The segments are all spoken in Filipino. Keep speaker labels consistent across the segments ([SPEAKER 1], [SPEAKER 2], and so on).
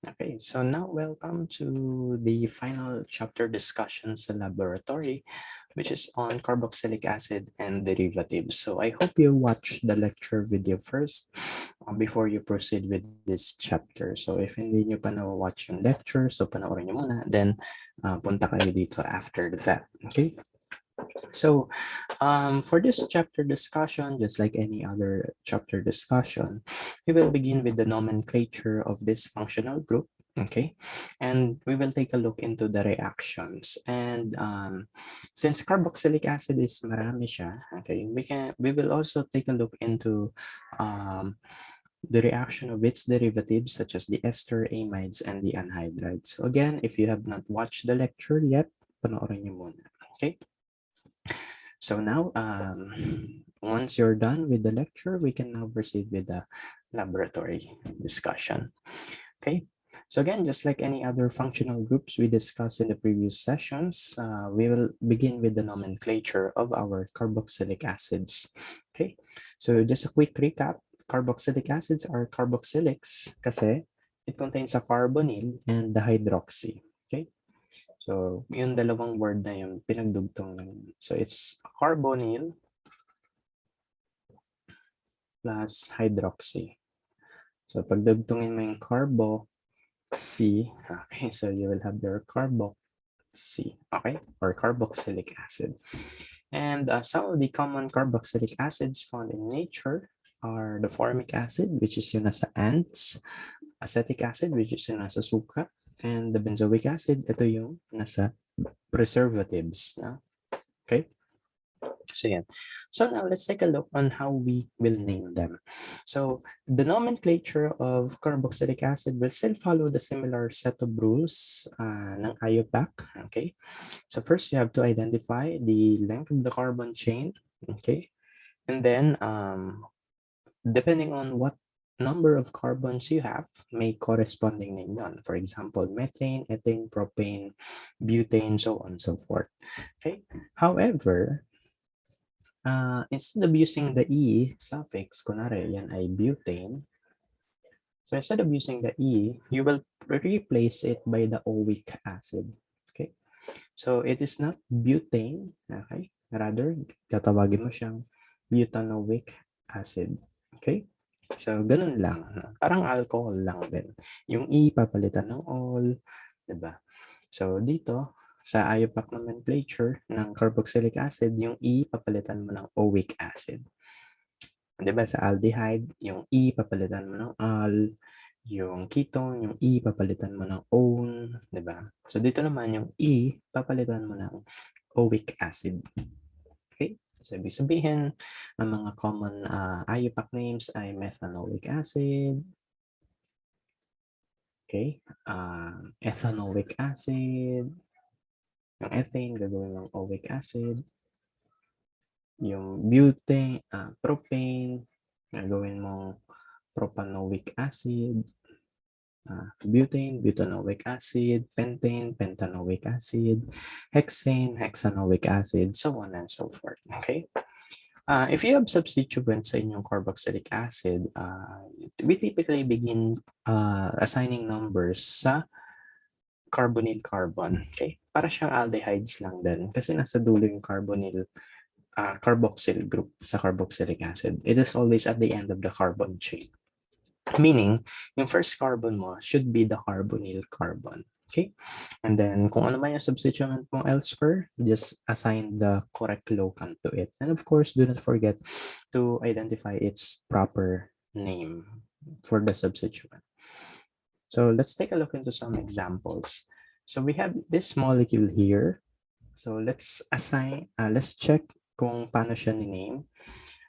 [SPEAKER 1] Okay, so now welcome to the final chapter discussion sa laboratory, which is on carboxylic acid and derivatives. So I hope you watch the lecture video first before you proceed with this chapter. So if hindi nyo pa na-watch yung lecture, so panoorin nyo muna, then punta kayo dito after that. Okay? So for this chapter discussion, just like any other chapter discussion, we will begin with the nomenclature of this functional group. Okay, and we will take a look into the reactions. And since carboxylic acid is marami siya, okay, we will also take a look into the reaction of its derivatives such as the ester, amides, and the anhydrides. So again, if you have not watched the lecture yet, panoorin niyo muna. Okay. So now, once you're done with the lecture, we can now proceed with the laboratory discussion. Okay. So again, just like any other functional groups we discussed in the previous sessions, we will begin with the nomenclature of our carboxylic acids. Okay. So just a quick recap. Carboxylic acids are carboxylics kasi it contains a carbonyl and the hydroxy. Okay. So, yung dalawang word na yun, pinagdugtong lang. So, it's carbonyl plus hydroxy. So, pagdugtungin mo yung carboxy, okay, so you will have your carboxy, okay, or carboxylic acid. And some of the common carboxylic acids found in nature are the formic acid, which is yung nasa ants, acetic acid, which is yung nasa suka, and the benzoic acid, ito yung nasa preservatives. Na? Okay. So yeah. So now let's take a look on how we will name them. So the nomenclature of carboxylic acid will still follow the similar set of rules ng IUPAC. Okay. So first you have to identify the length of the carbon chain. Okay. And then depending on what number of carbons you have, may corresponding name yon. For example, methane, ethane, propane, butane, so on and so forth. Okay. However, instead of using the E suffix, kunwari, yan ay butane. So instead of using the E, you will replace it by the oic acid. Okay. So it is not butane. Okay. Rather, tatawagin mo siyang butanoic acid. Okay. So, ganun lang. Parang alcohol lang din. Yung E, papalitan ng ol. Diba? So, dito, sa IUPAC nomenclature ng carboxylic acid, yung E, papalitan mo ng oic acid. Diba? Sa aldehyde, yung E, papalitan mo ng al. Yung ketone, yung E, papalitan mo ng on. Diba? So, dito naman, yung E, papalitan mo ng oic acid. Okay? So, ibig sabihin, ang mga common IUPAC names ay methanoic acid, okay, ethanoic acid, yung ethane, gagawin ng oic acid, yung butane, propane, gagawin mong propanoic acid, butane, butanoic acid, pentane, pentanoic acid, hexane, hexanoic acid, so on and so forth, okay? If you have substituents sa inyong carboxylic acid, we typically begin assigning numbers sa carbonyl carbon. Okay? Para siyang aldehydes lang din. Kasi nasa dulo yung carbonyl carboxyl group sa carboxylic acid. It is always at the end of the carbon chain. Meaning, yung first carbon mo should be the carbonyl carbon. Okay? And then, kung ano man yung substituent mo elsewhere, just assign the correct locant to it. And of course, do not forget to identify its proper name for the substituent. So let's take a look into some examples. So we have this molecule here. So let's check kung paano siya ni-name.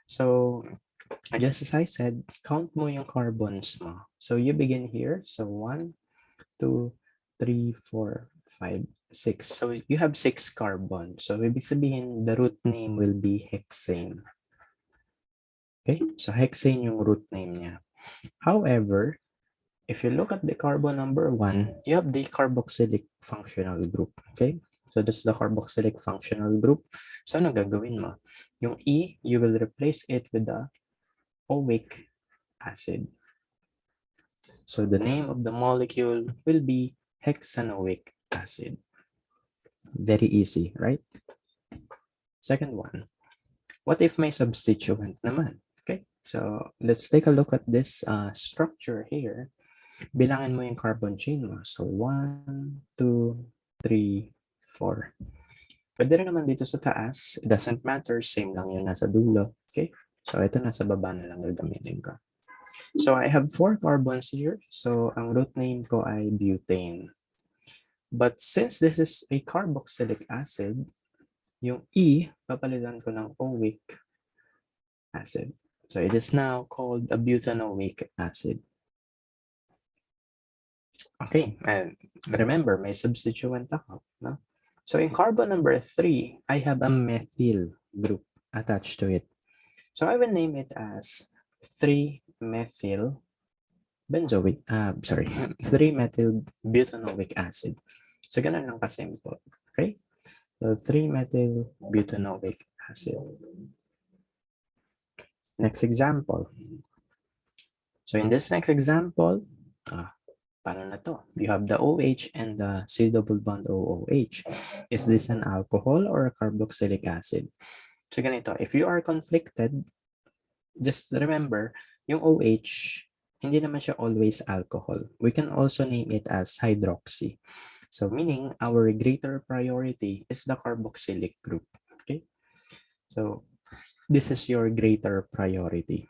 [SPEAKER 1] So just as I said, count mo yung carbons mo. So you begin here. So 1, 2, 3, 4, 5, 6. So you have 6 carbons. So ibig sabihin, the root name will be hexane. Okay? So hexane yung root name niya. However, if you look at the carbon number 1, you have the carboxylic functional group. Okay? So this is the carboxylic functional group. So ano gagawin mo? Yung E, you will replace it with the oic acid. So the name of the molecule will be hexanoic acid. Very easy, right? Second one, what if may substituent naman? Okay, so let's take a look at this structure here. Bilangin mo yung carbon chain mo. So 1, 2, 3, 4. Pwede rin naman dito sa taas. It doesn't matter. Same lang yung nasa dulo. Okay? So ito nasa baba na lang gagamitin ko. So I have 4 carbons here. So ang root name ko ay butane. But since this is a carboxylic acid, yung E, papalitan ko ng oic acid. So it is now called a butanoic acid. Okay, and remember, may substituent ako. No? So in carbon number 3, I have a methyl group attached to it. So I will name it as 3-methyl benzoic, 3-methyl butanoic acid. So ganun lang kasimple. Okay? So 3-methyl butanoic acid. Next example. So in this next example, paano na to? You have the OH and the C double bond OOH. Is this an alcohol or a carboxylic acid? So ganito, if you are conflicted, just remember, yung OH, hindi naman siya always alcohol. We can also name it as hydroxy. So meaning, our greater priority is the carboxylic group. Okay? So this is your greater priority.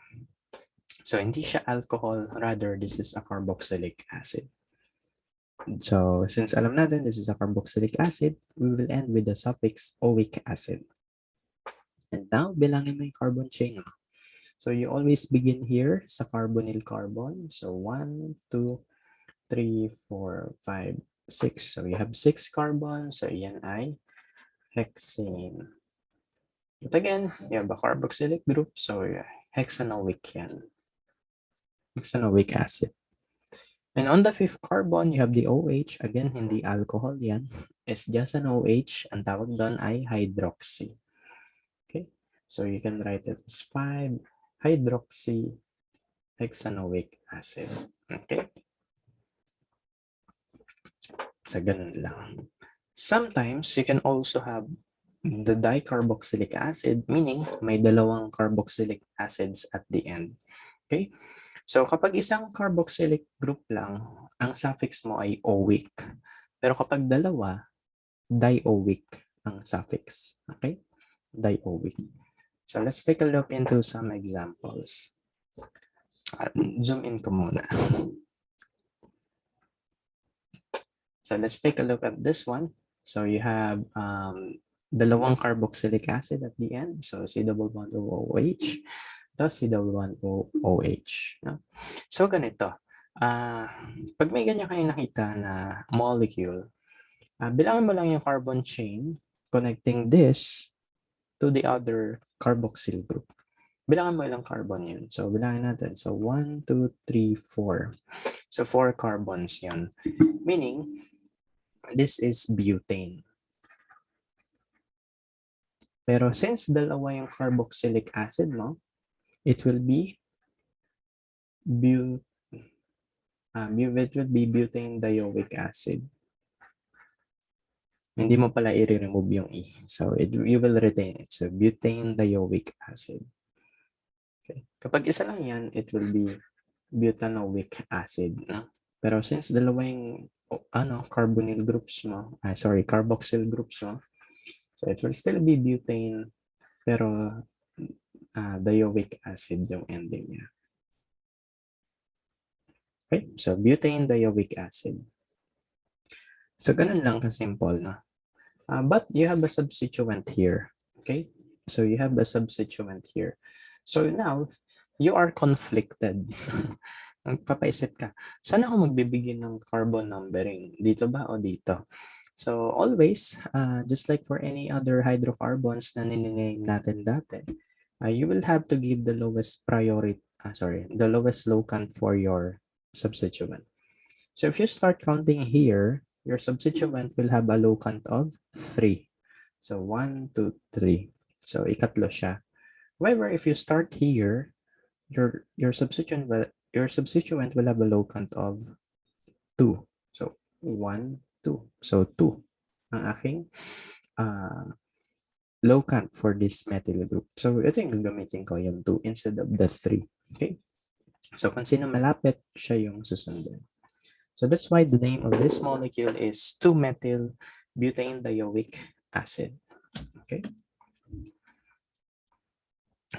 [SPEAKER 1] So hindi siya alcohol, rather this is a carboxylic acid. So since alam natin this is a carboxylic acid, we will end with the suffix oic acid. And now, bilangin mo yung carbon chain. So you always begin here sa carbonyl carbon. So 1, 2, 3, 4, 5, 6. So you have 6 carbons. So yan ay hexane. But again, you have a carboxylic group. So hexanoic yan. Hexanoic acid. And on the 5th carbon, you have the OH. Again, hindi alcohol yan. It's just an OH. Ang tawag doon ay hydroxy. Okay? So you can write it as 5-hydroxy hexanoic acid. Okay? So ganun lang. Sometimes, you can also have the dicarboxylic acid, meaning may dalawang carboxylic acids at the end. Okay? So kapag isang carboxylic group lang, ang suffix mo ay oic. Pero kapag dalawa, dioic ang suffix. Okay? Dioic. So let's take a look into some examples. Zoom in ko muna. So let's take a look at this one. So you have dalawang carboxylic acid at the end. So C double bond OOH. Tapos C double bond OH. No? So ganito. Pag may ganyan kayo nakita na molecule, bilangin mo lang yung carbon chain connecting this to the other carboxyl group. Bilangin mo ilang carbon yun. So bilangin natin. So 1, 2, 3, 4. So 4 carbons yun. Meaning, this is butane. Pero since dalawa yung carboxylic acid mo, it will be butane dioic acid. Hindi mo pala i-remove yung E. So you will retain it. So butane dioic acid. Okay. Kapag isa lang yan, it will be butanoic acid. No? Pero since dalawa yung carbonyl groups mo, carboxyl groups mo, so it will still be butane, pero dioic acid yung ending niya. Okay, so butane dioic acid. So ganun lang kasimple, no? But you have a substituent here. Okay, so you have a substituent here. So now, you are conflicted. Papaisip ka, saan ako magbibigay ng carbon numbering? Dito ba o dito? So always, just like for any other hydrocarbons na nininame natin dati, you will have to give the lowest priority, the lowest locant for your substituent. So if you start counting here, your substituent will have a locant of 3. So 1, 2, 3. So ikatlo siya. However, if you start here, your substituent your substituent will have a locant of 2. So, 1, 2. So, 2 ang aking locant for this methyl group. So, ito yung gagamitin ko, yung 2 instead of the 3. Okay? So, kung sino malapit, siya yung susundan. So, that's why the name of this molecule is 2-methyl butadioic acid. Okay?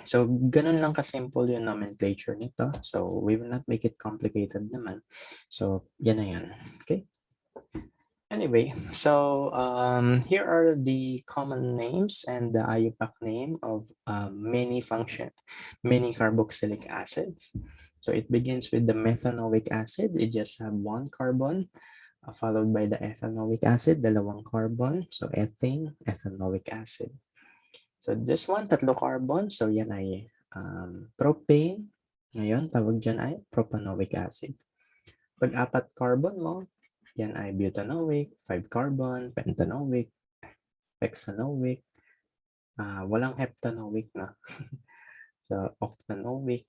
[SPEAKER 1] So, ganun lang kasimple yung nomenclature nito. So, we will not make it complicated naman. So, yan na yan. Okay? Anyway, so here are the common names and the IUPAC name of many carboxylic acids. So it begins with the methanoic acid. It just have 1 carbon, followed by the ethanoic acid, 2 carbon. So ethane, ethanoic acid. So this one, 3 carbon. So yan ay propane. Ngayon, tawag dyan ay propanoic acid. Pag 4 carbon mo, yan ay butanoic, 5 carbon, pentanoic, hexanoic, walang heptanoic na. So, octanoic,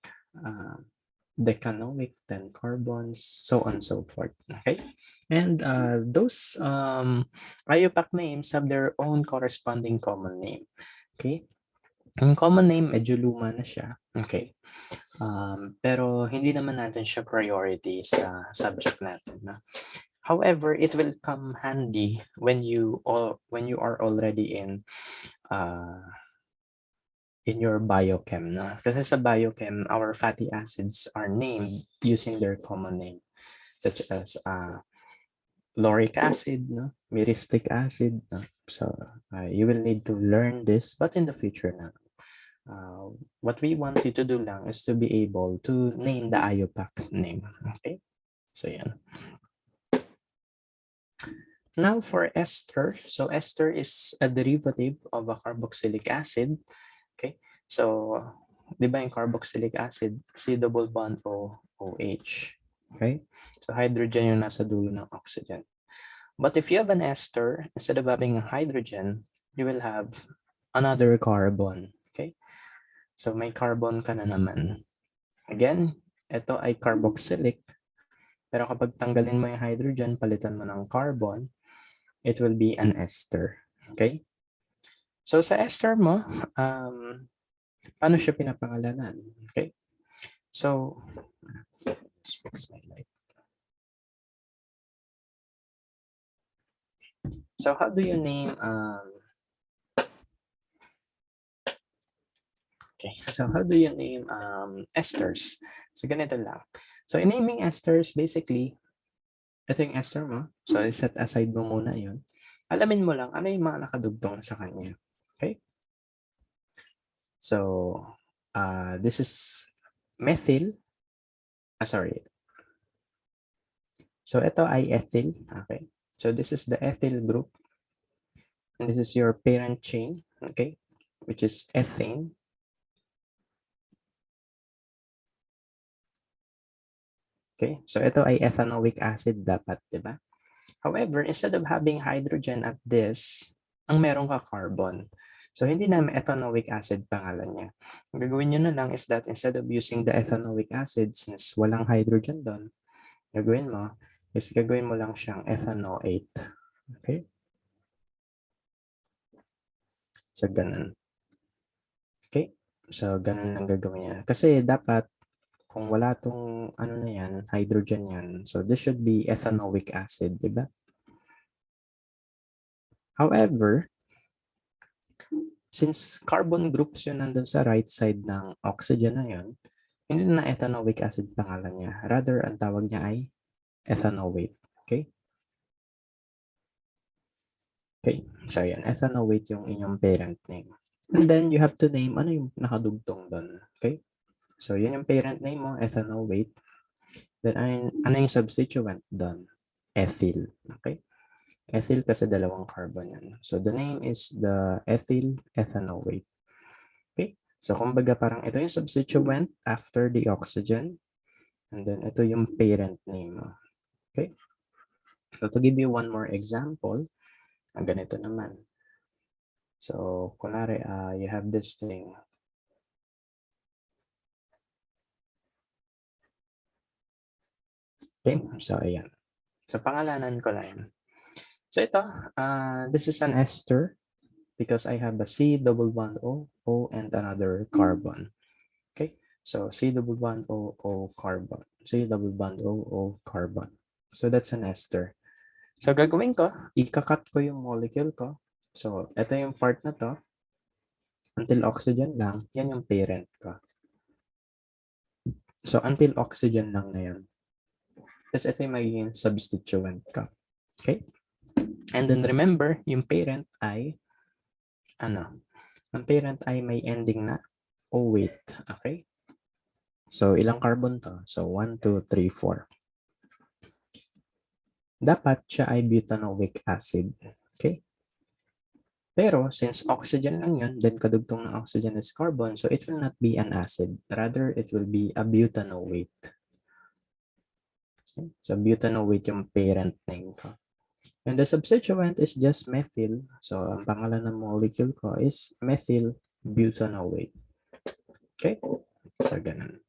[SPEAKER 1] decanoic, 10 carbons, so on and so forth. Okay? And those IUPAC names have their own corresponding common name. Okay? Ang common name, medyo luma na siya. Okay. Pero hindi naman natin siya priority sa subject natin. Na? However, it will come handy when you are already in your biochem. No? Kasi sa biochem, our fatty acids are named using their common name, such as lauric acid, no? Myristic acid. No? So you will need to learn this, but in the future na. What we want you to do lang is to be able to name the IUPAC name. Okay? So yan. Now for ester. So ester is a derivative of a carboxylic acid. Okay? So, di ba yung carboxylic acid, C double bond O, OH. Okay? So hydrogen yung nasa dulo ng oxygen. But if you have an ester, instead of having a hydrogen, you will have another carbon. Okay? So may carbon ka na naman. Again, ito ay carboxylic. Pero kapag tanggalin mo yung hydrogen, palitan mo ng carbon, it will be an ester. Okay? So sa ester mo, paano siya pinapangalanan? Okay? So, let's fix my light. So how do you name esters? So ganito lang. So in naming esters, basically, ito yung ester mo. So set aside mo muna yun. Alamin mo lang ano yung mga nakadugtong sa kanya. Okay? So, this is methyl. Sorry. So ito ay ethyl. Okay? So this is the ethyl group. And this is your parent chain. Okay? Which is ethane. Okay, so ito ay ethanoic acid dapat, di ba? However, instead of having hydrogen at this, ang meron ka carbon. So, hindi na ethanoic acid pangalan niya. Ang gagawin nyo na lang is that instead of using the ethanoic acid, since walang hydrogen doon, gagawin mo lang siyang ethanoate. Okay? So, ganun. Okay? So, ganun lang gagawin niya. Kasi dapat, kung wala tong ano na yan, hydrogen yan, so this should be ethanoic acid, di ba? However, since carbon groups yun nandun sa right side ng oxygen na yun, hindi na ethanoic acid pangalan niya. Rather, ang tawag niya ay ethanoate. Okay? Okay. So, yan. Ethanoate yung inyong parent name. And then, you have to name ano yung nakadugtong doon. Okay? So, yun yung parent name mo, ethanoate. Then, ano yung substituent doon? Ethyl. Okay? Ethyl kasi 2 carbon yan. So, the name is the ethyl ethanoate. Okay? So, kumbaga parang ito yung substituent after the oxygen. And then, ito yung parent name. Okay? So, to give you one more example, ganito naman. So, kunwari, you have this thing. Okay, so ayan. So pangalanan ko lang. So ito, this is an ester because I have a C double bond O, O and another carbon. Okay, so C double bond O, O carbon. C double bond O, O carbon. So that's an ester. So gagawin ko, ikakat ko yung molecule ko. So ito yung part na to. Until oxygen lang, yan yung parent ko. So until oxygen lang na yan. Tapos ito yung magiging substituent ko. Okay? And then remember, yung parent ay, ang parent ay may ending na O-weight. Okay? So ilang carbon to? So 1, 2, 3, 4. Dapat siya ay butanoic acid. Okay? Pero since oxygen lang yun, then kadugtong ng oxygen is carbon, so it will not be an acid. Rather, it will be a butanoate. Okay? So butanoate yung parent name ko. And the substituent is just methyl. So ang pangalan ng molecule ko is methyl butanoate. Okay? So ganun.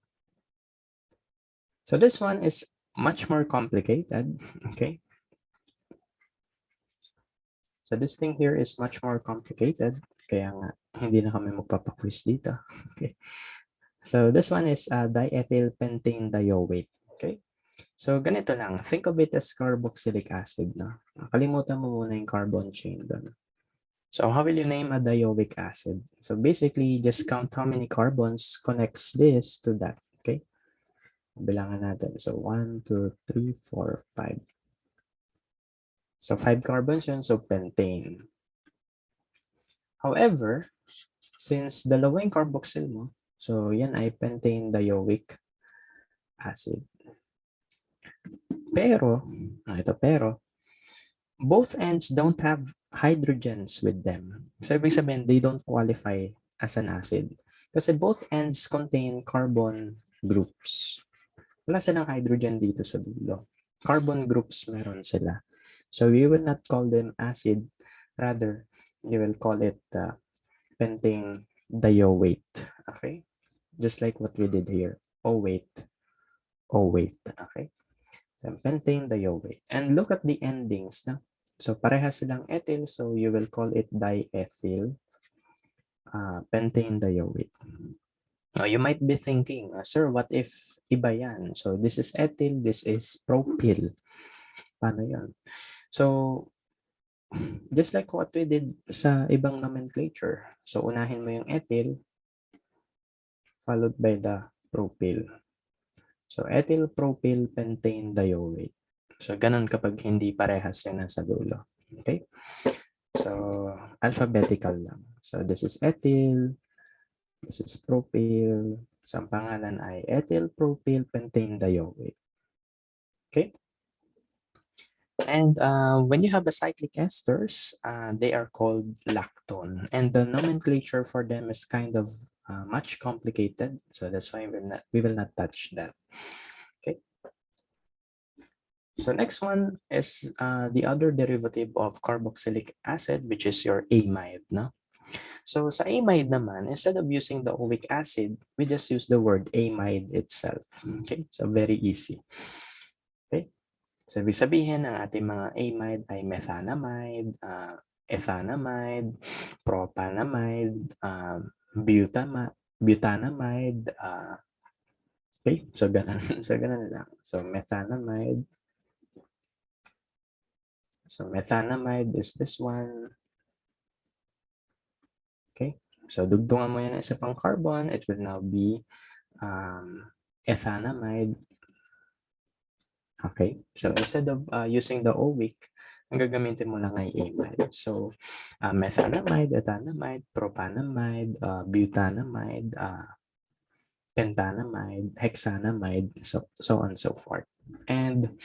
[SPEAKER 1] So this one is much more complicated. Okay? So this thing here is much more complicated. Kaya nga, hindi na kami magpapaquiz dito. Okay. So this one is diethyl pentane dioate. Okay. So ganito lang. Think of it as carboxylic acid. No? Kalimutan mo muna yung carbon chain doon. So how will you name a dioic acid? So basically, just count how many carbons connects this to that. Okay. Bilangan natin. So 1, 2, 3, 4, 5. So 5 carbons yun. So pentane. However, since dalawa yung carboxyl mo, so yan ay pentane dioic acid. Pero, both ends don't have hydrogens with them. So ibig sabihin, they don't qualify as an acid. Kasi both ends contain carbon groups. Wala silang hydrogen dito sa dulo. Carbon groups meron sila. So you will not call them acid. Rather, you will call it pentane dioate. Okay? Just like what we did here. O-weight. O-weight. Okay? So pentane dioate. And look at the endings. No? So parehas silang ethyl. So you will call it diethyl pentane dioate. Now, you might be thinking, sir, what if iba yan? So this is ethyl, this is propyl. Paano yan? So, just like what we did sa ibang nomenclature. So, unahin mo yung ethyl, followed by the propyl. So, ethyl, propyl, pentane, dioate. So, ganun kapag hindi parehas yan nasa dulo. Okay? So, alphabetical lang. So, this is ethyl, this is propyl. So, ang pangalan ay ethyl, propyl, pentane, dioate. Okay? And when you have a cyclic esters, they are called lactone. And the nomenclature for them is kind of much complicated. So that's why we will not touch that. Okay. So next one is the other derivative of carboxylic acid, which is your amide. No? So sa amide naman, instead of using the oic acid, we just use the word amide itself. Okay. So very easy. Okay. So, ibig sabihin, ang ating mga amide ay methanamide, ethanamide, propanamide, butanamide. Okay, so ganun. So, ganun lang. So, methanamide. So, methanamide is this one. Okay, so dugtungan mo yan ng isa pang carbon. It will now be ethanamide. Okay, so instead of using the oic, ang gagamitin mo lang ay amide. So, methanamide, ethanamide, propanamide, butanamide, pentanamide, hexanamide, so on and so forth. And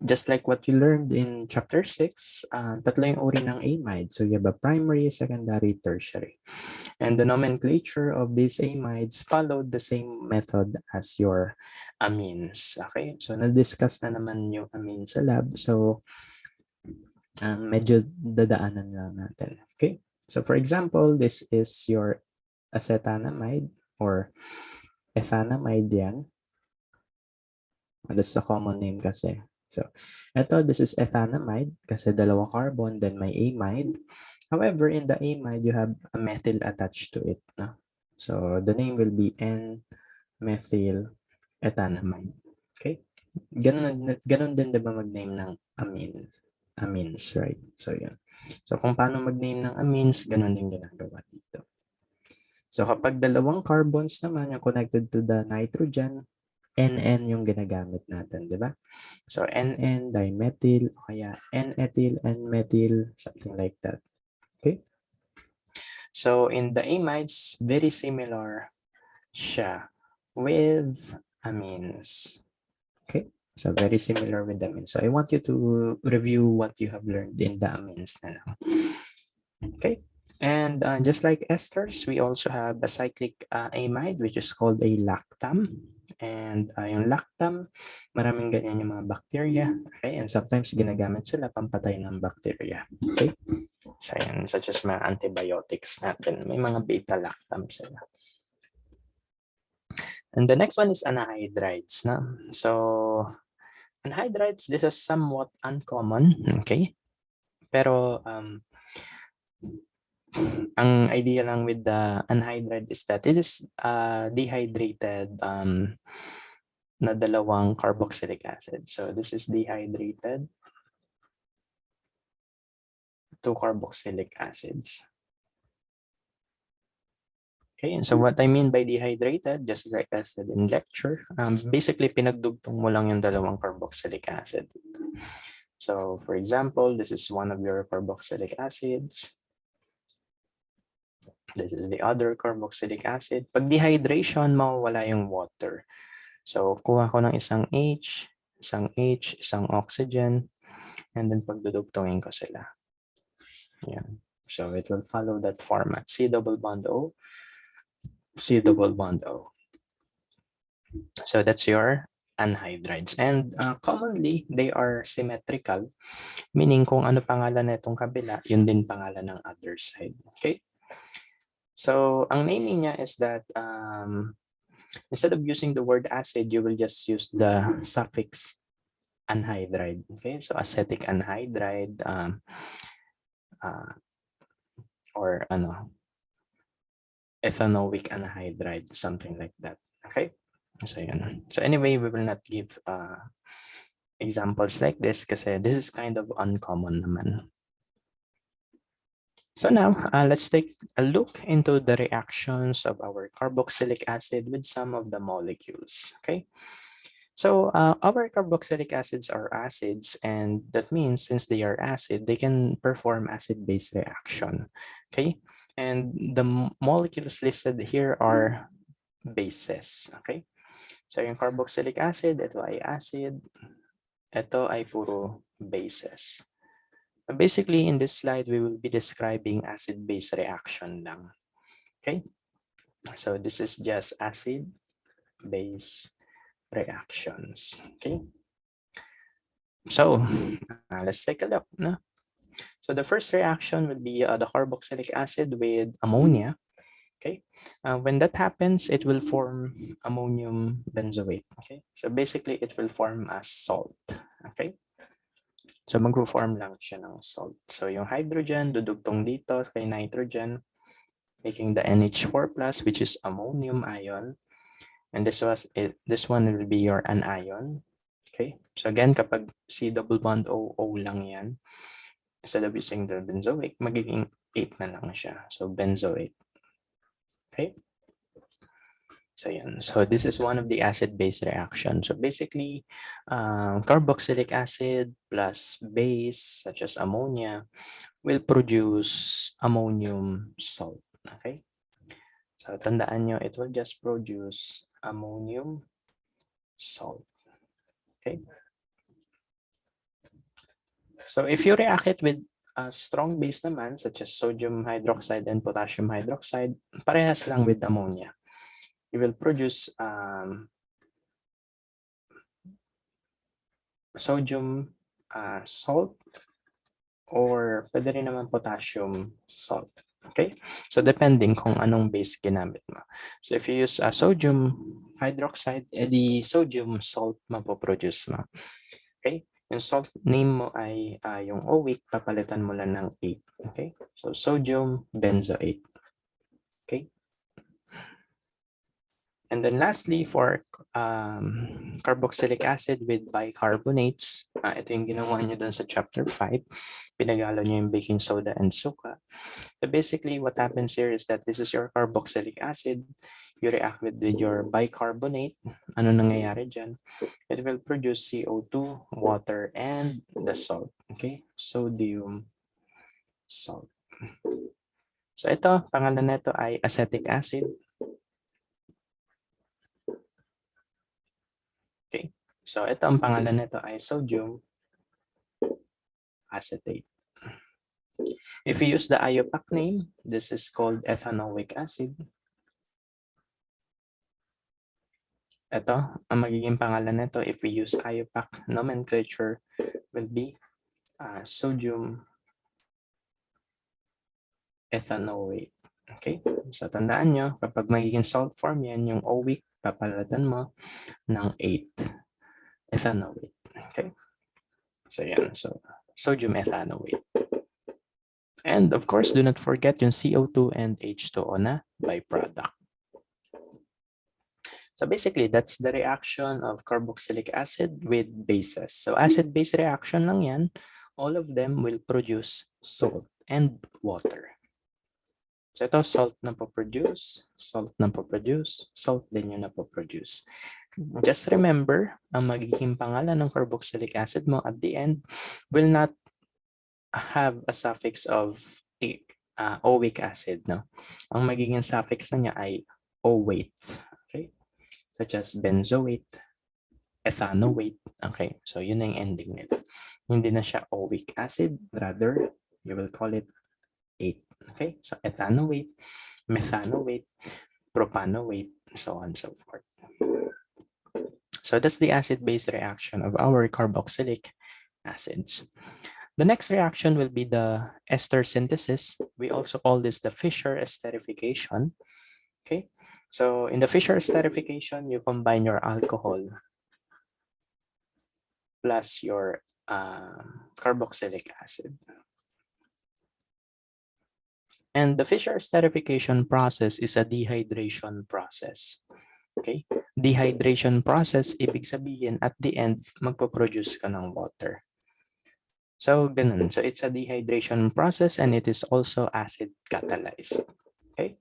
[SPEAKER 1] just like what you learned in chapter 6, tatlo yung uri ng amide. So you have a primary, secondary, tertiary. And the nomenclature of these amides followed the same method as your amines. Okay, so na-discuss na naman yung amines sa lab. So medyo dadaanan lang natin. Okay, so for example, this is your acetanamide or ethanamide yan. That's the common name kasi. So, this is ethanamide kasi dalawang carbon, then may amide. However, in the amide, you have a methyl attached to it. No? So, the name will be N-methyl ethanamide. Okay? Ganun din diba mag-name ng amines? Amines, right? So, yun. So, kung paano mag-name ng amines, ganun din ginagawa dito. So, kapag dalawang carbons naman yung connected to the nitrogen, NN yung ginagamit natin, di ba? So, NN, dimethyl, o kaya N-ethyl, N-methyl, something like that. Okay? So, in the amides, very similar siya with amines. Okay? So, very similar with amines. So, I want you to review what you have learned in the amines na lang. Okay? And just like esters, we also have a cyclic amide, which is called a lactam. And yung lactam, maraming ganyan yung mga bacteria. Okay? And sometimes ginagamit sila pampatay ng bacteria. Okay? So, yan, such as mga antibiotics natin. May mga beta-lactam sila. And the next one is anhydrides. Na? So, anhydrides, this is somewhat uncommon. Okay? Pero, ang idea lang with the anhydride is that it is dehydrated na dalawang carboxylic acid. So this is dehydrated two carboxylic acids. Okay, and so what I mean by dehydrated, just like I said in lecture, basically pinagdugtong mo lang yung dalawang carboxylic acid. So for example, this is one of your carboxylic acids. This is the other carboxylic acid. Pag dehydration, mawawala yung water. So, kuha ko ng isang H, isang oxygen, and then pagdudugtungin ko sila. Yan. So, it will follow that format. C double bond O, C double bond O. So, that's your anhydrides. And commonly, they are symmetrical, meaning kung ano pangalan na itong kabila, yun din pangalan ng other side. Okay? So, ang naming niya is that instead of using the word acid, you will just use the suffix anhydride. Okay, so acetic anhydride or ethanoic anhydride, something like that. Okay, so yun. So anyway, we will not give examples like this kasi this is kind of uncommon naman. So now, let's take a look into the reactions of our carboxylic acid with some of the molecules, okay? So our carboxylic acids are acids, and that means since they are acid, they can perform acid-base reaction, okay? And the molecules listed here are bases, okay? So yung carboxylic acid, ito ay acid, ito ay puro bases. Basically, in this slide, we will be describing acid-base reaction lang. Okay? So this is just acid-base reactions. Okay? So let's take a look. No? So the first reaction would be the carboxylic acid with ammonia. Okay? When that happens, it will form ammonium benzoate. Okay? So basically, it will form as salt. Okay? So mag-form lang siya ng salt. So yung hydrogen dudugtong dito kay nitrogen, making the NH4+, which is ammonium ion. And this one will be your anion. Okay? So again, kapag C double bond O, O lang yan, instead of using the benzoic, magiging 8 na lang siya. So benzoate. Okay? So yan. So this is one of the acid-base reactions. So basically, carboxylic acid plus base such as ammonia will produce ammonium salt. Okay? So tandaan nyo, it will just produce ammonium salt. Okay? So if you react it with a strong base naman, such as sodium hydroxide and potassium hydroxide, parehas lang with ammonia. You will produce sodium salt or pwede rin naman potassium salt. Okay? So depending kung anong base ginamit mo. So if you use sodium hydroxide, edi sodium salt mapoproduce mo. Okay? Yung salt name mo ay yung oic, papalitan mo lang ng 8. Okay? So sodium benzoate. Okay? And then lastly, for carboxylic acid with bicarbonates, ito yung ginawa nyo dun sa chapter 5. Pinagalo nyo yung baking soda and suka. So basically, what happens here is that this is your carboxylic acid. You react with your bicarbonate. Ano nangyayari dyan? It will produce CO2, water, and the salt. Okay? Sodium salt. So ito, pangalan nito ay acetic acid. Okay? So ito ang pangalan nito ay sodium acetate. If you use the IUPAC name, this is called ethanoic acid. Ito, ang magiging pangalan nito if we use IUPAC nomenclature will be sodium ethanoate. Okay? So tandaan nyo, kapag magiging salt form yan, yung oic, papalatan mo ng 8 ethanoate. Okay? So yan. So sodium ethanoate. And of course, do not forget yung CO2 and H2O na byproduct. So basically, that's the reaction of carboxylic acid with bases. So acid-base reaction lang yan. All of them will produce salt and water. So ito, salt na po-produce, salt na po-produce, salt din yung na po-produce. Just remember, ang magiging pangalan ng carboxylic acid mo at the end will not have a suffix of oic acid. No? Ang magiging suffix na niya ay oate. Okay? Such as benzoate, ethanoate. Okay, so yun na yung ending nila. Hindi na siya oic acid, rather, you will call it 8. Okay, so ethanoate, methanoate, propanoate, so on and so forth. So that's the acid-base reaction of our carboxylic acids. The next reaction will be the ester synthesis. We also call this the Fischer esterification. Okay, so in the Fischer esterification, you combine your alcohol plus your carboxylic acid. And the Fischer esterification process is a dehydration process. Okay? Dehydration process, ibig sabihin, at the end, magpo-produce ka ng water. So, ganun. So, it's a dehydration process and it is also acid catalyzed. Okay?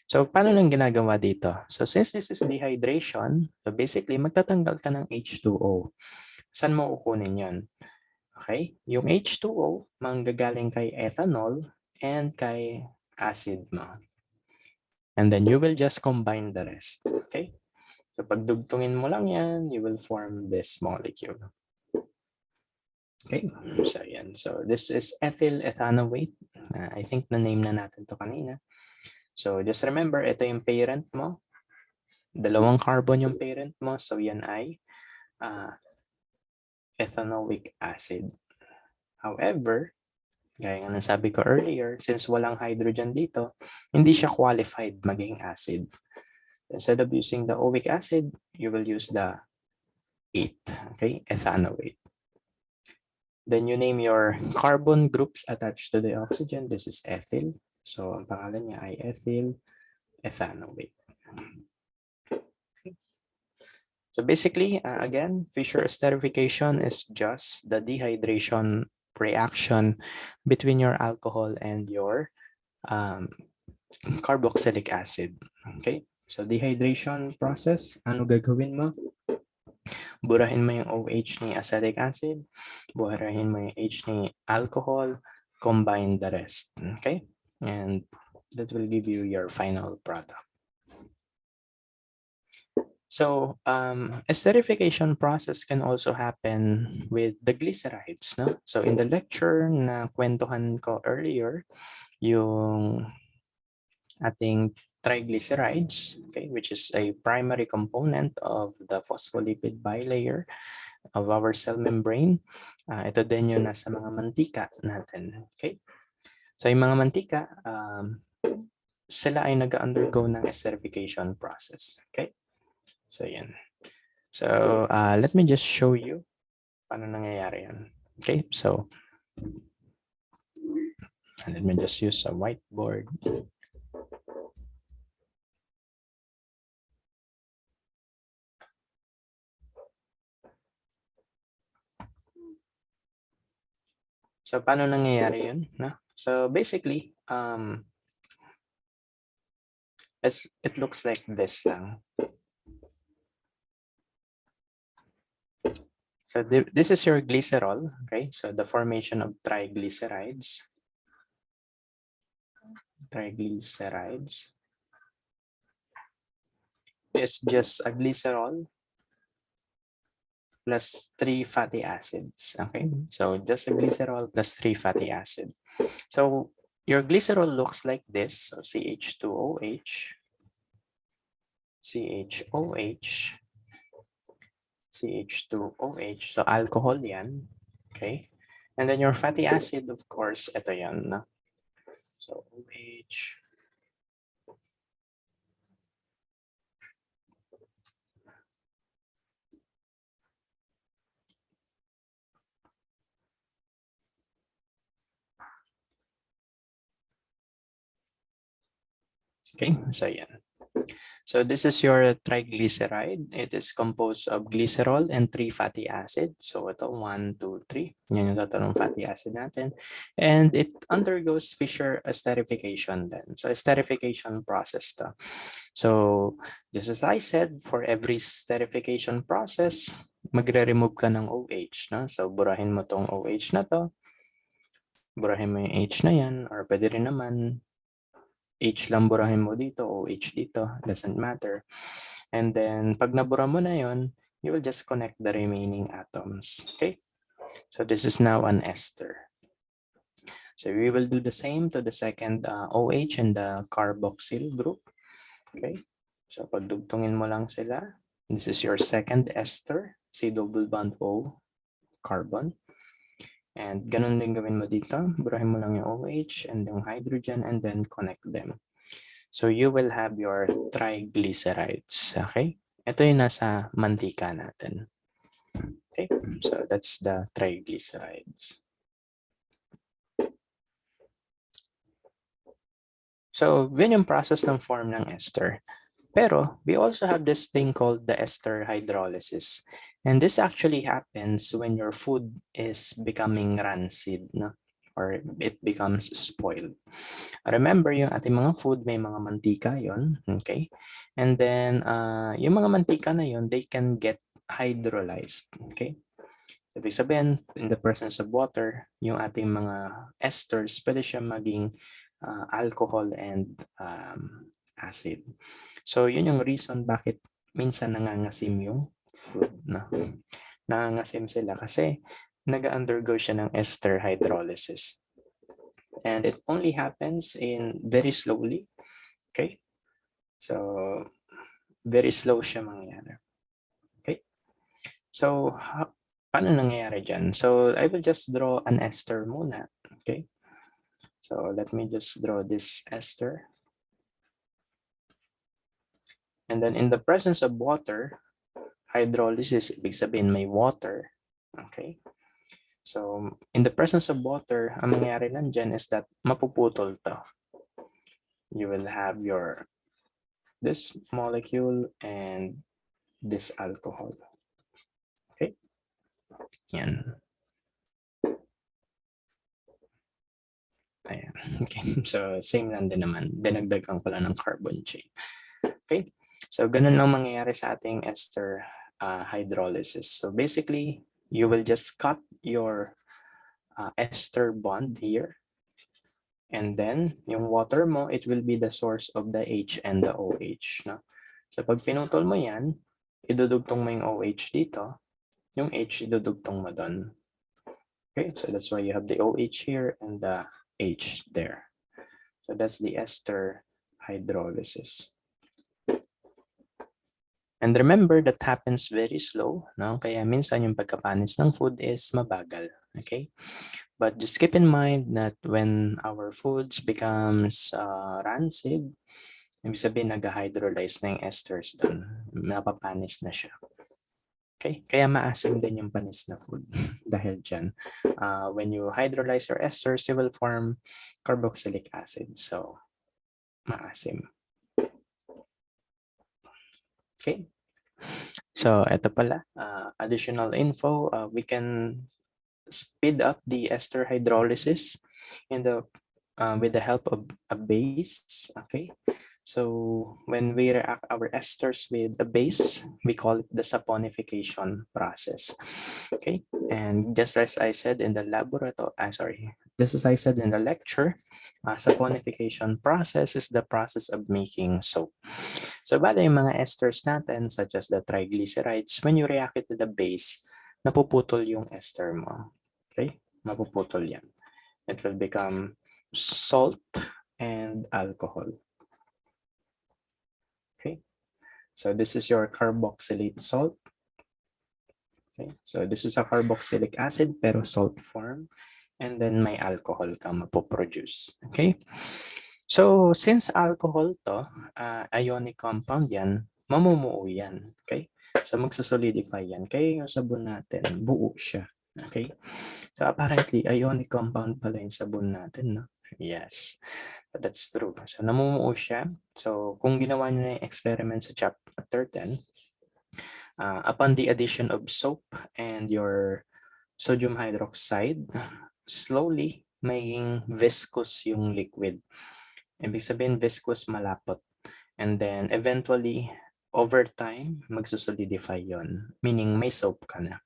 [SPEAKER 1] So, paano nang ginagawa dito? So, since this is dehydration, so basically, magtatanggal ka ng H2O. Saan mo kukunin yun? Okay? Yung H2O, manggagaling kay ethanol and kay acid mo. And then you will just combine the rest. Okay? So, pagdugtungin mo lang yan, you will form this molecule. Okay? So, yan. So, this is ethyl ethanoate. I think na-name na natin to kanina. So, just remember, ito yung parent mo. Dalawang carbon yung parent mo. So, yan ay ethanoic acid. However, gaya nga ng sabi ko earlier, since walang hydrogen dito, hindi siya qualified maging acid. Instead of using the oic acid, you will use the 8, okay, ethanoate. Then you name your carbon groups attached to the oxygen. This is ethyl. So, ang pangalan niya ay ethyl ethanoate. So basically, again, Fischer esterification is just the dehydration reaction between your alcohol and your carboxylic acid. Okay? So dehydration process, ano gagawin mo? Burahin mo yung OH ni acetic acid, burahin mo yung H ni alcohol, combine the rest. Okay? And that will give you your final product. So, esterification process can also happen with the glycerides, no? So, in the lecture na kwentuhan ko earlier, yung ating triglycerides, okay, which is a primary component of the phospholipid bilayer of our cell membrane. Ito din yung nasa mga mantika natin, okay? So yung mga mantika, sila ay nag-undergo ng esterification process. Okay? So yan. So let me just show you paano nangyayari yan. Okay? So let me just use a whiteboard. So paano nangyayari yun? No? So basically, it looks like this lang. So this is your glycerol, okay? So the formation of triglycerides. Triglycerides is just a glycerol plus 3 fatty acids, okay? So just a glycerol plus 3 fatty acids. So your glycerol looks like this, so CH2OH, CHOH, CH2OH, so alcohol yan, okay? And then your fatty acid, of course, ito yan, no? So OH, okay, so yan. So this is your triglyceride. It is composed of glycerol and 3 fatty acids. So ito, 1, 2, 3. Yan yung tatlong fatty acid natin. And it undergoes Fischer esterification then. So esterification process to. So just as I said, for every esterification process, magre-remove ka ng OH. No? So burahin mo tong OH na to. Burahin mo yung H na yan. Or pwede rin naman H lang burahin mo dito, OH dito, doesn't matter. And then, pag nabura mo na yon, you will just connect the remaining atoms. Okay? So this is now an ester. So we will do the same to the second OH and the carboxyl group. Okay? So pagdugtungin mo lang sila. This is your second ester, C double bond O, carbon. And ganun din gawin mo dito. Burahin mo lang yung OH and yung hydrogen and then connect them. So you will have your triglycerides. Okay? Ito yung nasa mantika natin. Okay? So that's the triglycerides. So yun yung process ng form ng ester. Pero we also have this thing called the ester hydrolysis. And this actually happens when your food is becoming rancid, no? Or it becomes spoiled. Remember, yung ating mga food, may mga mantika yon, okay? And then, yung mga mantika na yon, they can get hydrolyzed, okay? Ibig sabihin, in the presence of water, yung ating mga esters, pwede siya maging alcohol and acid. So, yun yung reason bakit minsan nangangasim yung food. No? Nangangasim sila kasi nag-undergo siya ng ester hydrolysis. And it only happens in very slowly. Okay? So, very slow siya mangyayari. Okay? So, paano nangyayari dyan? So, I will just draw an ester muna. Okay? So, let me just draw this ester. And then in the presence of water, hydrolysis, ibig sabihin may water. Okay? So, in the presence of water, ang mangyayari lang dyan is that mapuputol to. You will have this molecule and this alcohol. Okay? Yan. Ayan. Okay. So, same lang din naman. Dinagdagan ko lang ng carbon chain. Okay? So, ganun lang mangyayari sa ating ester hydrolysis. So, basically, you will just cut your ester bond here. And then, yung water mo, it will be the source of the H and the OH. No? So, pag pinutol mo yan, idudugtong mo yung OH dito, yung H idudugtong mo doon. Okay, so that's why you have the OH here and the H there. So that's the ester hydrolysis. And remember, that happens very slow. No? Kaya minsan yung pagkapanis ng food is mabagal. Okay, but just keep in mind that when our foods becomes rancid, ibig sabihin nag-hydrolyze na yung esters doon, napapanis na siya. Okay, kaya maasim din yung panis na food dahil dyan. When you hydrolyze your esters, you will form carboxylic acid. So, maasim. Okay. So, ito pala, additional info, we can speed up the ester hydrolysis in the with the help of a base. Okay, so when we react our esters with a base, we call it the saponification process. Okay, and just as I said in the just as I said in the lecture, saponification process is the process of making soap. So bale yung mga esters natin, such as the triglycerides, when you react it to the base, napuputol yung ester mo. Okay, mapuputol yan. It will become salt and alcohol. Okay, so this is your carboxylate salt. Okay, so this is a carboxylic acid pero salt form, and then may alcohol ka mapoproduce. Okay, so since alcohol to, ionic compound yan, mamumuo yan. Okay, so magsasolidify yan. Kaya yung sabon natin, buo siya. Okay, so apparently ionic compound pala yung sabon natin, no? Yes, that's true. So namumuo siya. So kung ginawa nyo na yung experiment sa chapter 10, upon the addition of soap and your sodium hydroxide, slowly maging viscous yung liquid. Ibig sabihin viscous, malapot. And then eventually, over time, magsusolidify yon, meaning may soap ka na.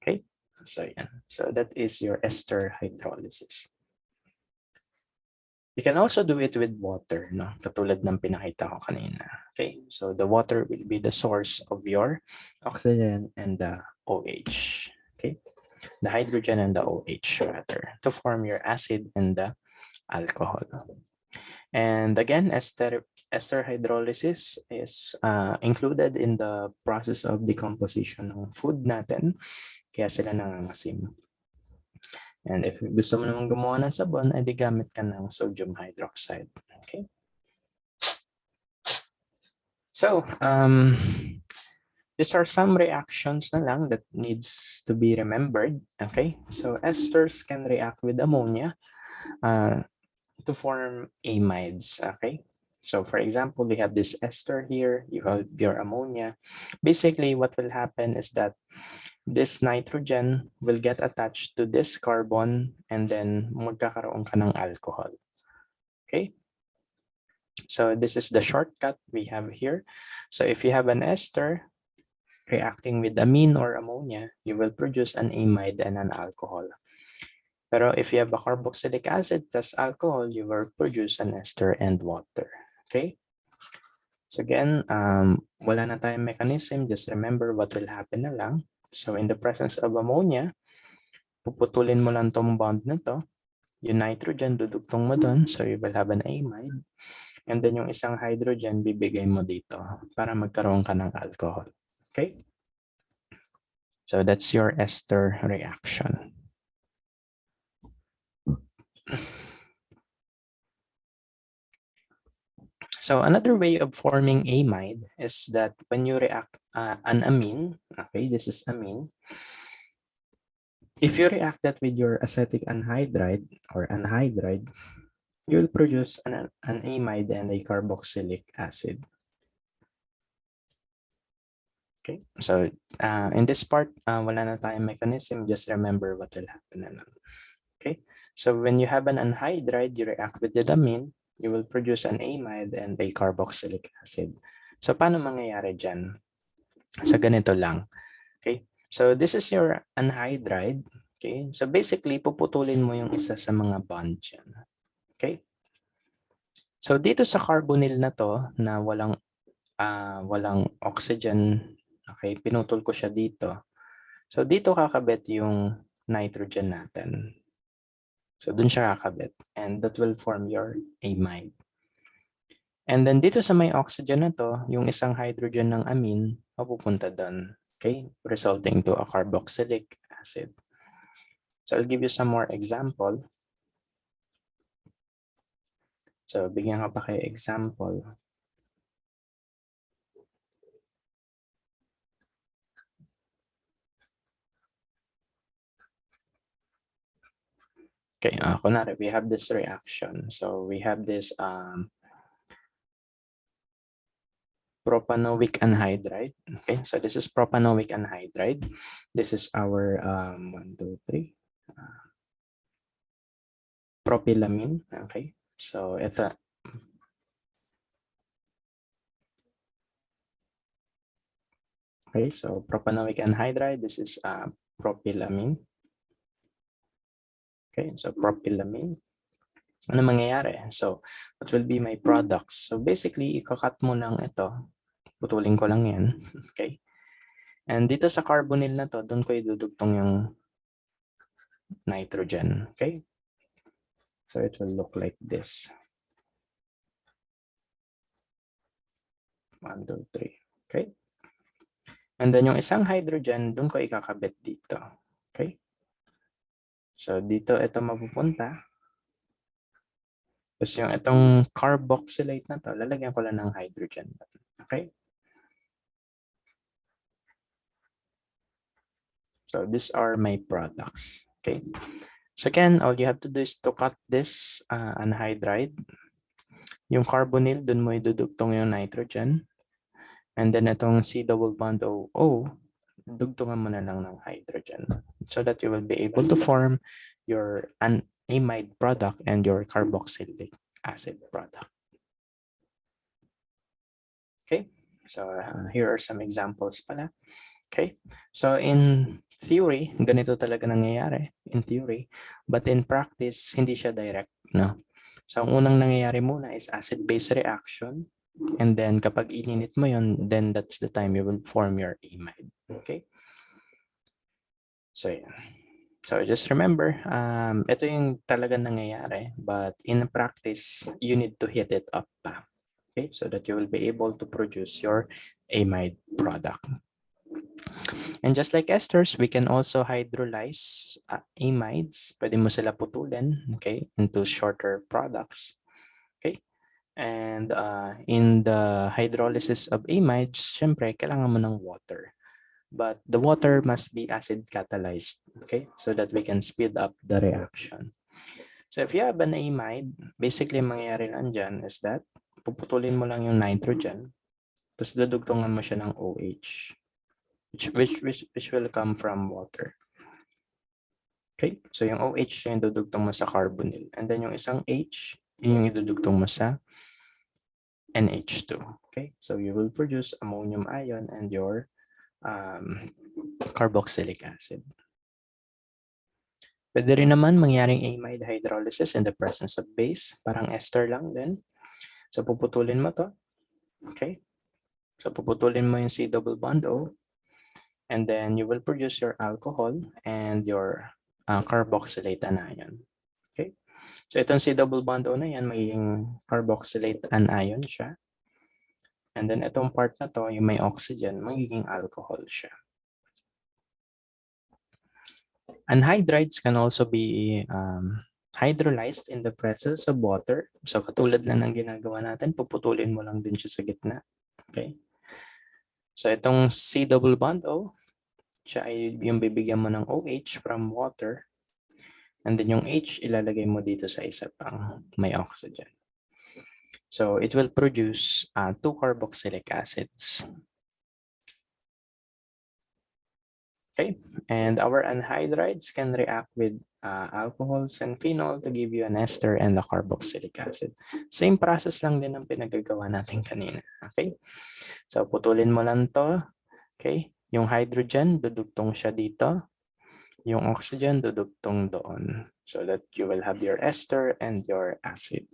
[SPEAKER 1] Okay? So yan. So that is your ester hydrolysis. You can also do it with water, no? Katulad ng pinakita ko kanina. Okay, so the water will be the source of your oxygen and the OH. Okay, the hydrogen and the OH rather, to form your acid and the alcohol. And again, ester hydrolysis is included in the process of decomposition ng food natin. Kaya sila nangangasim. And if gusto mo naman gumawa ng sabon, ay di gamit ka ng sodium hydroxide. Okay. So, these are some reactions na lang that needs to be remembered. Okay. So, esters can react with ammonia to form amides. Okay. So, for example, we have this ester here, you have your ammonia. Basically, what will happen is that this nitrogen will get attached to this carbon and then magkakaroon ka ng alcohol. Okay? So this is the shortcut we have here. So if you have an ester reacting with amine or ammonia, you will produce an amide and an alcohol. Pero if you have a carboxylic acid plus alcohol, you will produce an ester and water. Okay? So again, wala na tayong mechanism. Just remember what will happen na lang. So in the presence of ammonia, puputulin mo lang tong bond na to. Yung nitrogen, dudugtong mo doon. So you will have an amide. And then yung isang hydrogen, bibigay mo dito para magkaroon ka ng alcohol. Okay? So that's your ester reaction. So another way of forming amide is that when you react an amine, okay, this is amine. If you react that with your acetic anhydride or anhydride, you'll produce an amide and a carboxylic acid. Okay, so in this part, wala na tayong mechanism, just remember what will happen na lang. Okay, so when you have an anhydride, you react with the amine, you will produce an amide and a carboxylic acid. So paano mangyayari dyan? So ganito lang. Okay, so this is your anhydride. Okay, so basically, puputulin mo yung isa sa mga bond dyan. Okay, so dito sa carbonyl na to, na walang oxygen, okay, pinutol ko siya dito. So dito kakabit yung nitrogen natin. So dun siya kakabit, and that will form your amide. And then dito sa may oxygen na to, yung isang hydrogen ng amine, mapupunta dun. Okay, resulting to a carboxylic acid. So I'll give you some more example. So bigyan ka pa kayo example. Okay, kunwari, we have this reaction. So we have this propanoic anhydride. Okay, so this is propanoic anhydride. This is our 1, 2, 3 propylamine. Okay, so ito. Okay, so propanoic anhydride. This is propylamine. Okay, so propylamine. Ano mangyayari? So, what will be my products? So, basically, ikakat mo lang ito. Putulin ko lang yan. Okay? And dito sa carbonyl na to, doon ko idudugtong yung nitrogen. Okay? So, it will look like this. 1, 2, 3. Okay? And then, yung isang hydrogen, doon ko ikakabit dito. Okay? So, dito ito mapupunta. Tapos yung itong carboxylate na to, lalagyan ko lang ng hydrogen. Okay? So these are my products. Okay. So again, all you have to do is to cut this anhydride. Yung carbonyl, dun mo idudugtong yung nitrogen. And then itong C double bond OO, dugtungan mo na lang ng hydrogen. So that you will be able to form your amide product and your carboxylic acid product. Okay. So here are some examples pala. Okay. So in theory, ganito talaga nangyayari in theory. But in practice, hindi siya direct. No? So ang unang nangyayari muna is acid-base reaction. And then kapag ininit mo yun, then that's the time you will form your amide. Okay? So yeah. So just remember, ito yung talaga nangyayari. But in practice, you need to hit it up pa. Okay? So that you will be able to produce your amide product. And just like esters, we can also hydrolyze amides. Pwede mo sila putulin, okay, into shorter products. Okay? And in the hydrolysis of amides, syempre, kailangan mo ng water. But the water must be acid catalyzed, okay, so that we can speed up the reaction. So if you have an amide, basically mangyayari lang dyan is that puputulin mo lang yung nitrogen, tapos dudugtungan mo siya ng OH. Which will come from water. Okay, so yung OH yung idudugtong mo sa carbonyl. And then yung isang H, yun yung idudugtong mo sa NH2. Okay, so you will produce ammonium ion and your carboxylic acid. Pwede rin naman mangyaring amide hydrolysis in the presence of base. Parang ester lang din. So puputulin mo to. Okay, so puputulin mo yung C double bond O. And then you will produce your alcohol and your carboxylate anion. Okay? So itong C double bond O na yan, magiging carboxylate anion siya. And then itong part na to, yung may oxygen, magiging alcohol siya. Anhydrides can also be hydrolyzed in the presence of water. So katulad lang ng ginagawa natin, puputulin mo lang din siya sa gitna. Okay? So itong C double bond O, siya ay yung bibigyan mo ng OH from water. And then yung H, ilalagay mo dito sa isa pang may oxygen. So it will produce 2 carboxylic acids. Okay, and our anhydrides can react with alcohols and phenol to give you an ester and a carboxylic acid. Same process lang din ang pinagagawa natin kanina. Okay, so putulin mo lang to. Okay, yung hydrogen, dudugtong siya dito. Yung oxygen, dudugtong doon. So that you will have your ester and your acid.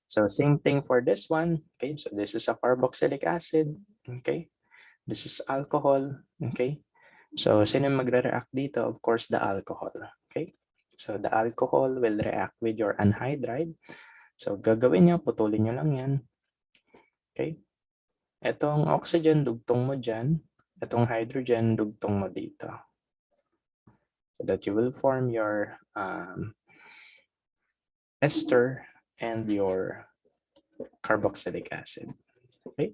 [SPEAKER 1] So same thing for this one. Okay, so this is a carboxylic acid. Okay, this is alcohol. Okay, so sino magre-react dito? Of course, the alcohol. Okay, so the alcohol will react with your anhydride. So gagawin nyo, putulin nyo lang yan. Okay, etong oxygen, dugtong mo dyan. Etong hydrogen, dugtong mo dito. so that you will form your ester and your carboxylic acid. Okay.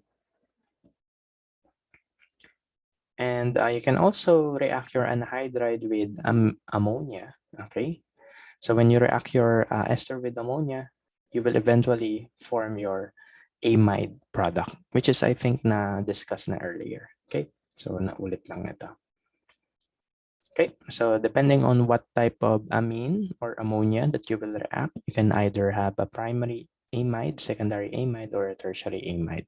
[SPEAKER 1] And you can also react your anhydride with ammonia. Okay. So when you react your ester with ammonia, you will eventually form your amide product, which is I think na discuss na earlier. Okay. So naulit lang ito. Okay, so depending on what type of amine or ammonia that you will react, you can either have a primary amide, secondary amide, or a tertiary amide.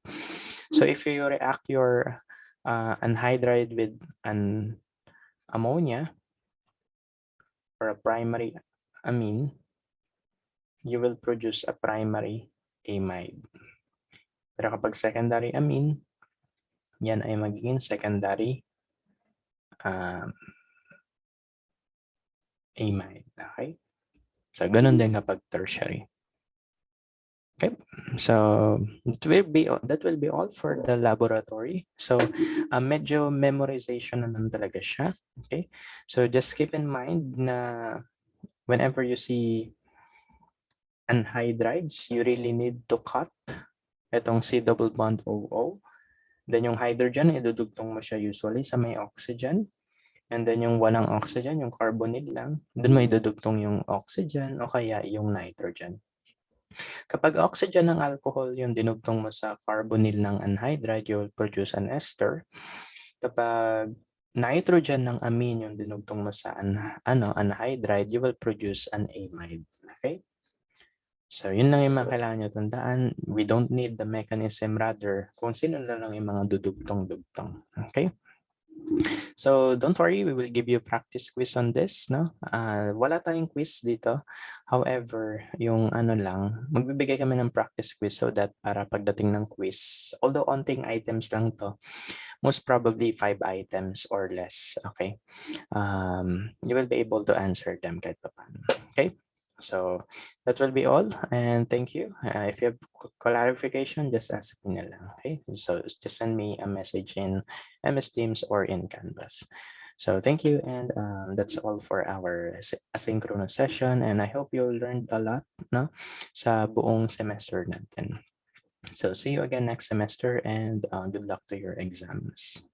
[SPEAKER 1] So if you react your anhydride with an ammonia or a primary amine, you will produce a primary amide. Pero kapag secondary amine, yan ay magiging secondary amide. Okay? So, ganun din kapag tertiary. Okay, so that will be all for the laboratory. So medyo memorization naman talaga siya. Okay, so just keep in mind na whenever you see anhydrides, you really need to cut itong C double bond OO. Then yung hydrogen, idudugtong mo siya usually sa may oxygen. And then yung walang oxygen, yung carbonyl lang, dun mo idudugtong yung oxygen o kaya yung nitrogen. Kapag oxygen ng alcohol yung dinugtong mo sa carbonyl ng anhydride, you will produce an ester. Kapag nitrogen ng amine yung dinugtong mo sa anhydride, you will produce an amide. Okay? So, yun lang yung mga kailangan nyo tandaan. We don't need the mechanism, rather, kung sino na lang yung mga dudugtong-dugtong. Okay? So, don't worry, we will give you a practice quiz on this, no? Wala tayong quiz dito. However, yung ano lang, magbibigay kami ng practice quiz so that para pagdating ng quiz, although onting items lang to, most probably 5 items or less, okay? You will be able to answer them kahit pa paano, okay? So, that will be all, and thank you. If you have clarification, just ask me na lang, okay? So, just send me a message in MS Teams or in Canvas. So, thank you, and that's all for our asynchronous session, and I hope you learned a lot, no? Sa buong semester natin. So, see you again next semester, and good luck to your exams.